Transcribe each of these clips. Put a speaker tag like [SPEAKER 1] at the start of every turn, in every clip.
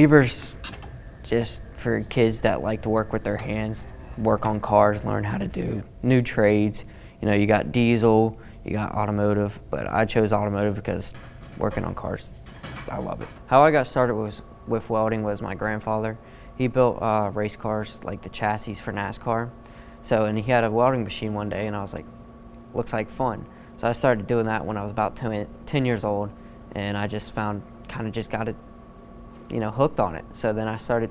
[SPEAKER 1] Weaver's just for kids that like to work with their hands, work on cars, learn how to do new trades. You know, you got diesel, you got automotive, but I chose automotive because working on cars, I love it. How I got started with welding was my grandfather. He built race cars, like the chassis for NASCAR. So, and he had a welding machine one day, and I was like, looks like fun. So I started doing that when I was about 10 years old, and I just found, kind of just got it, hooked on it. So then I started,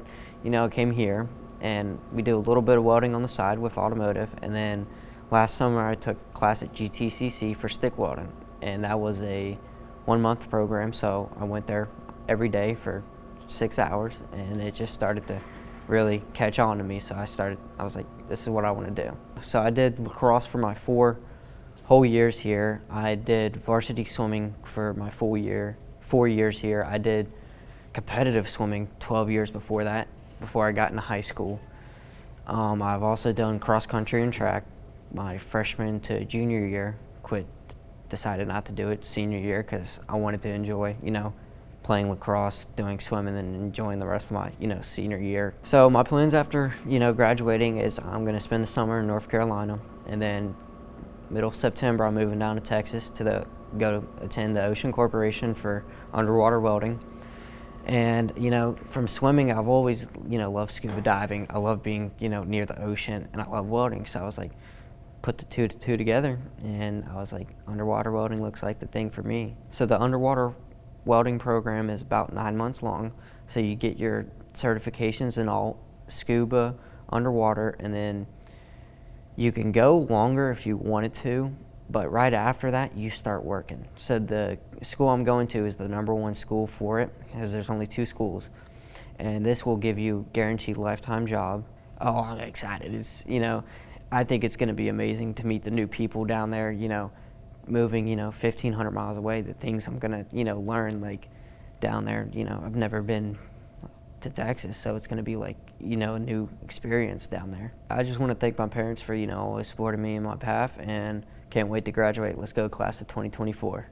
[SPEAKER 1] came here, and we do a little bit of welding on the side with automotive, and then last summer I took a class at GTCC for stick welding, and that was a 1-month program, so I went there every day for 6 hours, and it just started to really catch on to me. So I was like, this is what I want to do. So I did lacrosse for my 4 whole years here. I did varsity swimming for my 4 years here. I did competitive swimming 12 years before that, before I got into high school. I've also done cross country and track my freshman to junior year. Decided not to do it senior year because I wanted to enjoy, playing lacrosse, doing swimming, and enjoying the rest of my, senior year. So my plans after, graduating is I'm going to spend the summer in North Carolina, and then middle of September I'm moving down to Texas to go to attend the Ocean Corporation for underwater welding. And, from swimming, I've always, loved scuba diving. I love being, near the ocean, and I love welding. So I was like, put the two together, and I was like, underwater welding looks like the thing for me. So the underwater welding program is about 9 months long. So you get your certifications in all scuba, underwater, and then you can go longer if you wanted to, but right after that you start working. So the school I'm going to is the #1 school for it, because there's only 2 schools, and this will give you guaranteed lifetime job. Oh, I'm excited. It's, I think it's going to be amazing to meet the new people down there, moving, 1,500 miles away, the things I'm going to, learn, like, down there. I've never been to Texas, so it's going to be like, a new experience down there. I just want to thank my parents for, always supporting me in my path, and can't wait to graduate. Let's go, class of 2024.